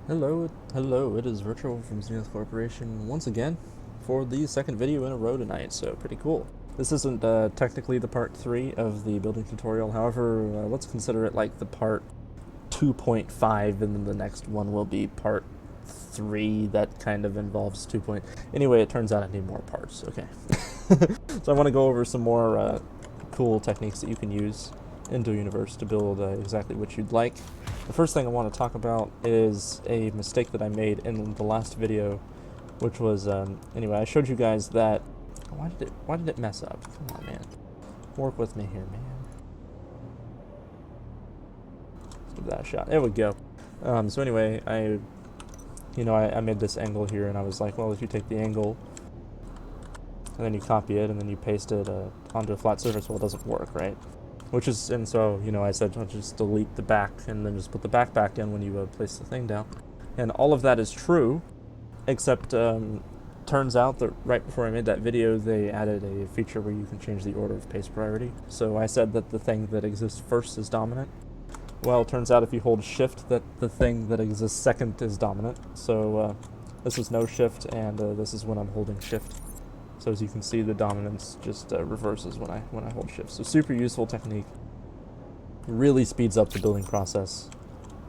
Hello, it is Virtual from Zenith Corporation once again for the second video in a row tonight, so pretty cool. This isn't technically the part 3 of the building tutorial, however, let's consider it like the part 2.5, and then the next one will be part 3 that kind of involves 2. Anyway, it turns out I need more parts, okay. So I want to go over some more cool techniques that you can use in Dual Universe to build exactly what you'd like. The first thing I want to talk about is a mistake that I made in the last video, which was, anyway, I showed you guys that, why did it mess up? Come on, man. Work with me here, man. Let's give that a shot. There we go. So anyway, I made this angle here, and I was like, well, if you take the angle, and then you copy it, and then you paste it onto a flat surface, well, it doesn't work, right? And so, I said, I'll just delete the back and then just put the back in when you place the thing down. And all of that is true, except turns out that right before I made that video, they added a feature where you can change the order of paste priority. So I said that the thing that exists first is dominant. Well, it turns out if you hold shift, that the thing that exists second is dominant. So this is no shift, and this is when I'm holding shift. So as you can see, the dominance just reverses when I hold shift. So super useful technique. Really speeds up the building process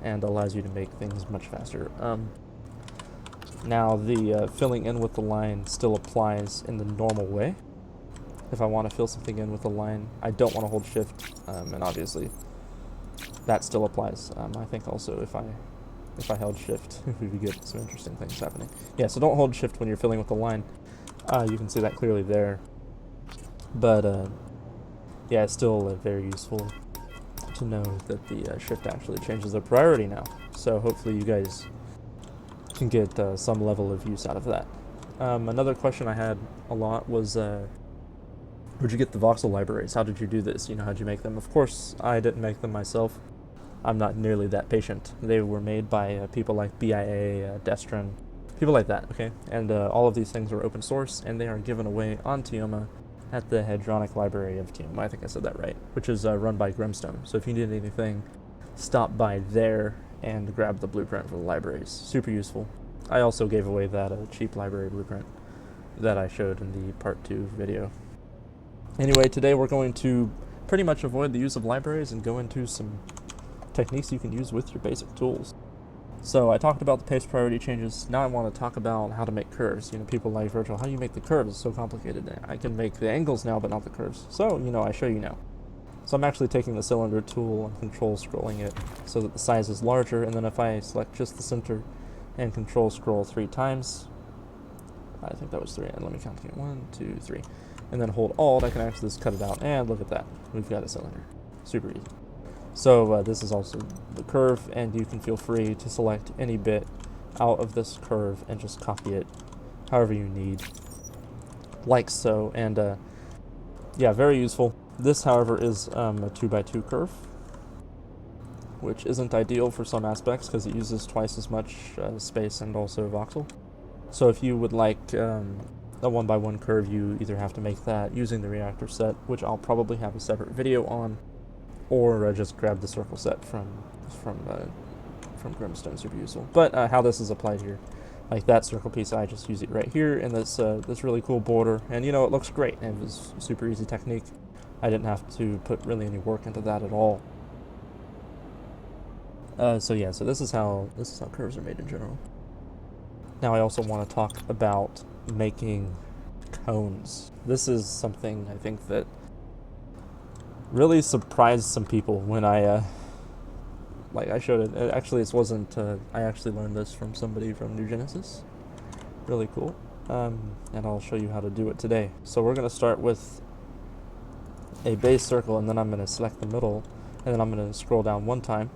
and allows you to make things much faster. Now the filling in with the line still applies in the normal way. If I want to fill something in with a line, I don't want to hold shift, and obviously that still applies. I think also if I held shift, we would get some interesting things happening. Yeah, so don't hold shift when you're filling with the line. You can see that clearly there, but yeah, it's still very useful to know that the shift actually changes the priority now. So hopefully you guys can get some level of use out of that. Another question I had a lot was, where'd you get the voxel libraries? How did you do this? How'd you make them? Of course, I didn't make them myself. I'm not nearly that patient. They were made by people like BIA, Destron, people like that, okay? And all of these things are open source, and they are given away on Tioma at the Hadronic Library of Tioma. I think I said that right, which is run by Grimstone. So if you need anything, stop by there and grab the blueprint for the libraries. Super useful. I also gave away that cheap library blueprint that I showed in the part 2 video. Anyway, today we're going to pretty much avoid the use of libraries and go into some techniques you can use with your basic tools. So I talked about the paste priority changes. Now I want to talk about how to make curves. People like Virtual, how do you make the curves? It's so complicated. I can make the angles now, but not the curves. So, I show you now. So I'm actually taking the cylinder tool and control scrolling it so that the size is larger, and then if I select just the center and control scroll 3 times, I think that was 3, and let me count again, 1, 2, 3, and then hold Alt, I can actually just cut it out, and look at that. We've got a cylinder. Super easy. So this is also the curve, and you can feel free to select any bit out of this curve and just copy it however you need, like so. And yeah, very useful. This, however, is a 2x2 curve, which isn't ideal for some aspects because it uses twice as much space and also voxel. So if you would like a 1x1 curve, you either have to make that using the reactor set, which I'll probably have a separate video on, or just grab the circle set from Grimstone. Super useful. But how this is applied here, like that circle piece, I just use it right here in this really cool border, and it looks great. And it was a super easy technique. I didn't have to put really any work into that at all. So yeah, so this is how curves are made in general. Now I also want to talk about making cones. This is something I think that really surprised some people when I showed it. Actually, this wasn't, I actually learned this from somebody from New Genesis. Really cool. And I'll show you how to do it today. So we're going to start with a base circle, and then I'm going to select the middle, and then I'm going to scroll down 1 time.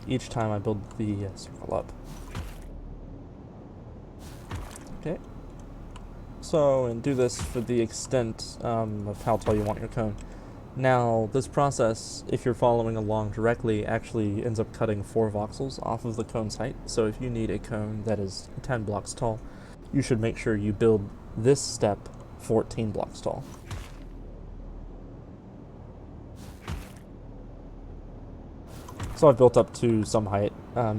Each time I build the circle up. Okay. So, and do this for the extent of how tall you want your cone. Now, this process, if you're following along directly, actually ends up cutting 4 voxels off of the cone's height. So if you need a cone that is 10 blocks tall, you should make sure you build this step 14 blocks tall. So I've built up to some height,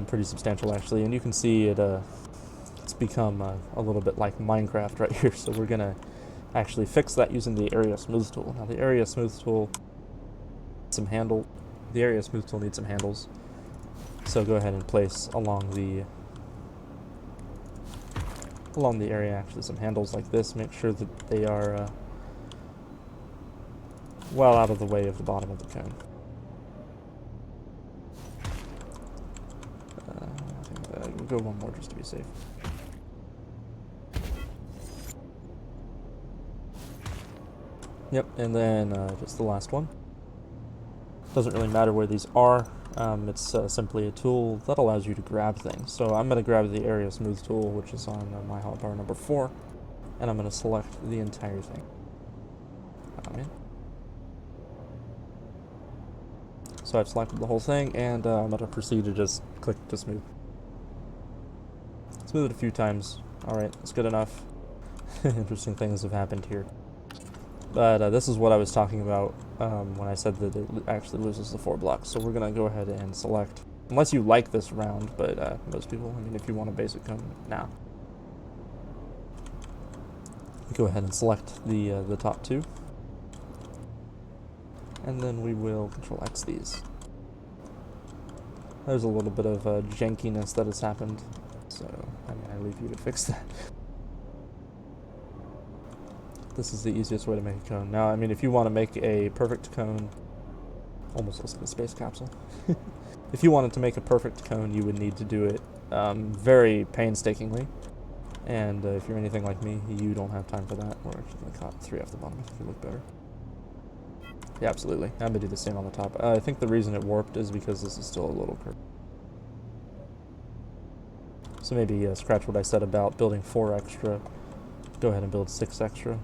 pretty substantial actually, and you can see it's become a little bit like Minecraft right here. So we're gonna actually fix that using the area smooth tool. Now the area smooth tool needs some handles. So go ahead and place along the area actually some handles like this. Make sure that they are well out of the way of the bottom of the cone. I think we'll go one more just to be safe. Yep, and then just the last one. Doesn't really matter where these are. It's simply a tool that allows you to grab things. So I'm going to grab the area smooth tool, which is on my hotbar number 4, and I'm going to select the entire thing. So I've selected the whole thing, and I'm going to proceed to just click to smooth. Smooth it a few times. Alright, that's good enough. Interesting things have happened here. But this is what I was talking about when I said that it actually loses the 4 blocks. So we're going to go ahead and select, unless you like this round, but most people, I mean, if you want a basic cone, now. Go ahead and select the top 2. And then we will Control X these. There's a little bit of jankiness that has happened. So, I mean, I leave you to fix that. This is the easiest way to make a cone. Now, I mean, if you want to make a perfect cone, almost looks like a space capsule. If you wanted to make a perfect cone, you would need to do it very painstakingly. And if you're anything like me, you don't have time for that. We're actually going to cut 3 off the bottom if you look better. Yeah, absolutely. I'm going to do the same on the top. I think the reason it warped is because this is still a little curved. So maybe scratch what I said about building 4 extra. Go ahead and build 6 extra.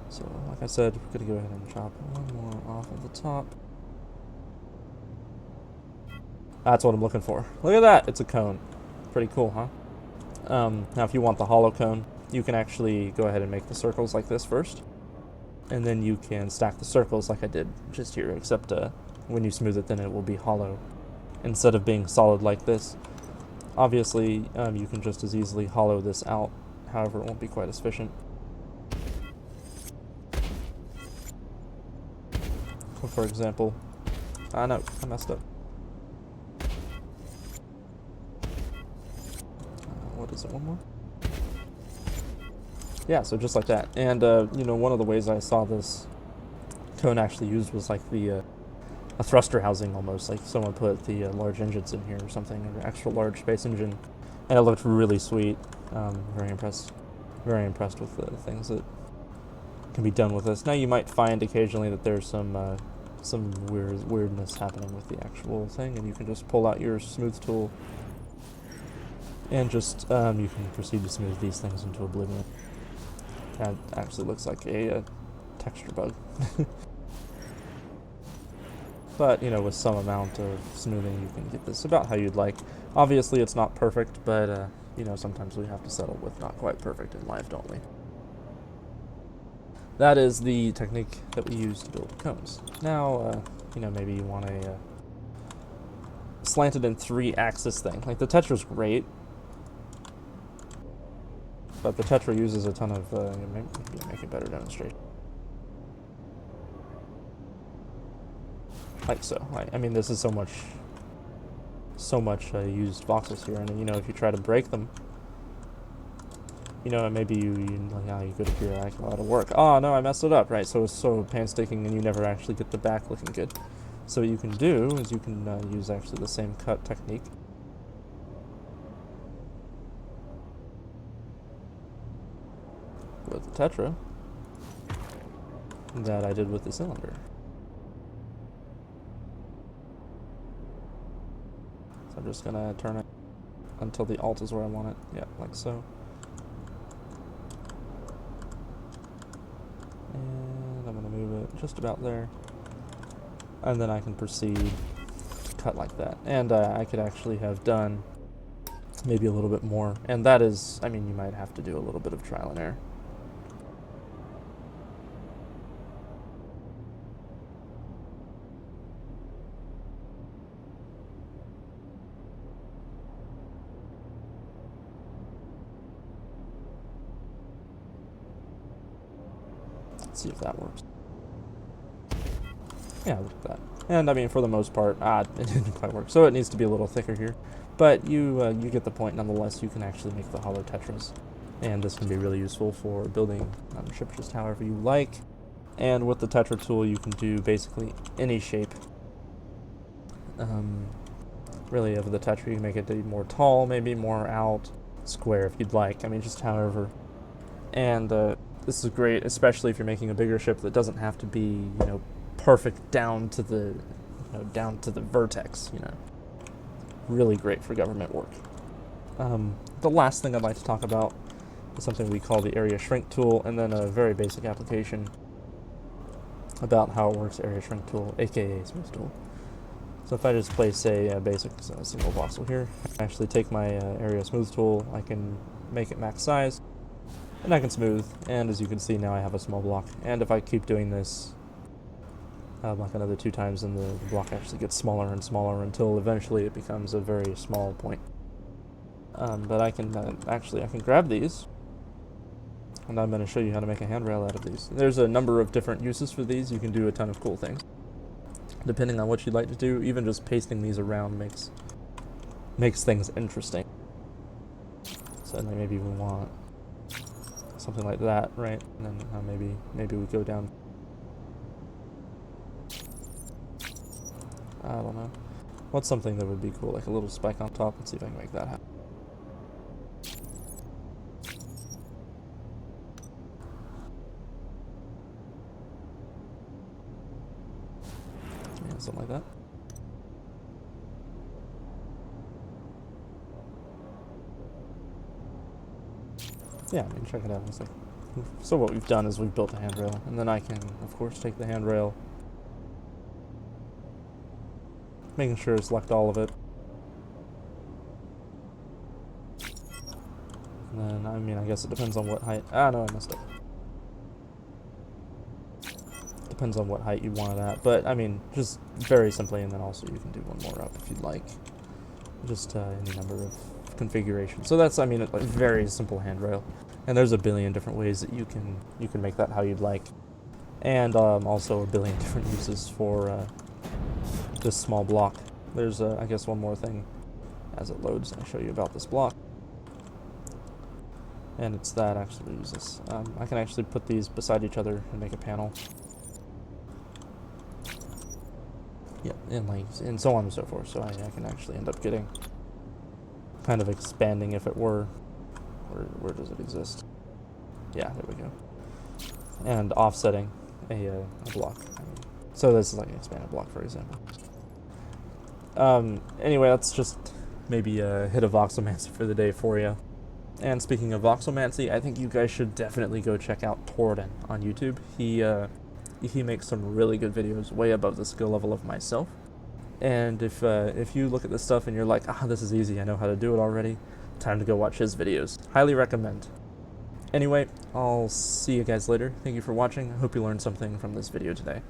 So, like I said, we're going to go ahead and chop one more off of the top. That's what I'm looking for. Look at that! It's a cone. Pretty cool, huh? Now, if you want the hollow cone, you can actually go ahead and make the circles like this first. And then you can stack the circles like I did just here, except when you smooth it, then it will be hollow instead of being solid like this. Obviously, you can just as easily hollow this out. However, it won't be quite as efficient. For example, no, I messed up. What is it, one more? Yeah, so just like that. And, you know, one of the ways I saw this cone actually used was like a thruster housing almost, like someone put the large engines in here or something, or an extra large space engine, and it looked really sweet. Very impressed with the things that can be done with this. Now you might find occasionally that there's some weirdness happening with the actual thing, and you can just pull out your smooth tool and just you can proceed to smooth these things into oblivion. That actually looks like a texture bug. But, you know, with some amount of smoothing, you can get this about how you'd like. Obviously, it's not perfect, but, you know, sometimes we have to settle with not quite perfect in life, don't we? That is the technique that we use to build cones. Now, you know, maybe you want a slanted and 3-axis thing. Like, the Tetra's great, but the Tetra uses a ton of, maybe make a better demonstration. Like so. I mean, this is so much used voxels here, and you know, if you try to break them, you know, maybe you go to your like, a lot of work. Oh no, I messed it up, right? So it's so painstaking, and you never actually get the back looking good. So what you can do is you can use actually the same cut technique. With the Tetra that I did with the cylinder. So I'm just gonna turn it until the alt is where I want it. Yeah, like so. And I'm gonna move it just about there. And then I can proceed to cut like that. And I could actually have done maybe a little bit more. And that is, I mean, you might have to do a little bit of trial and error. Let's see if that works. Yeah, look at that. And I mean, for the most part, it didn't quite work. So it needs to be a little thicker here. But you get the point nonetheless. You can actually make the hollow tetras. And this can be really useful for building ships just however you like. And with the tetra tool, you can do basically any shape. Really, of the tetra, you can make it more tall, maybe more out, square if you'd like. I mean, just however. And this is great, especially if you're making a bigger ship that doesn't have to be, perfect down to the, vertex. Really great for government work. The last thing I'd like to talk about is something we call the area shrink tool, and then a very basic application about how it works. Area shrink tool, aka smooth tool. So if I just place a basic single voxel here, I actually take my area smooth tool, I can make it max size, and I can smooth, and as you can see now I have a small block. And if I keep doing this like another 2 times, then the block actually gets smaller and smaller until eventually it becomes a very small point. But I can I can grab these, and I'm going to show you how to make a handrail out of these. There's a number of different uses for these. You can do a ton of cool things depending on what you'd like to do. Even just pasting these around makes things interesting. So then maybe we want something like that, right? And then maybe we go down. I don't know. What's something that would be cool, like a little spike on top? Let's see if I can make that happen. Yeah, something like that. Yeah, I mean, check it out. It's like, so what we've done is we've built a handrail, and then I can, of course, take the handrail, making sure to select all of it. And then, I mean, I guess it depends on what height. No, I messed up. Depends on what height you want it at. But, I mean, just very simply, and then also you can do one more up if you'd like. Just any number of configurations. So that's, I mean, a very simple handrail. And there's a billion different ways that you can make that how you'd like. And also a billion different uses for this small block. There's, I guess, one more thing as it loads. I'll show you about this block. And it's that actually uses. I can actually put these beside each other and make a panel. Yeah, and lengths, and so on and so forth. So I can actually end up getting kind of expanding, if it were. Where does it exist? Yeah, there we go. And offsetting a block. So this is like an expanded block, for example. Anyway, that's just maybe a hit of voxelmancy for the day for you. And speaking of voxelmancy, I think you guys should definitely go check out Tordan on YouTube. He makes some really good videos, way above the skill level of myself. And if you look at this stuff and you're like, this is easy, I know how to do it already, time to go watch his videos. Highly recommend. Anyway, I'll see you guys later. Thank you for watching. I hope you learned something from this video today.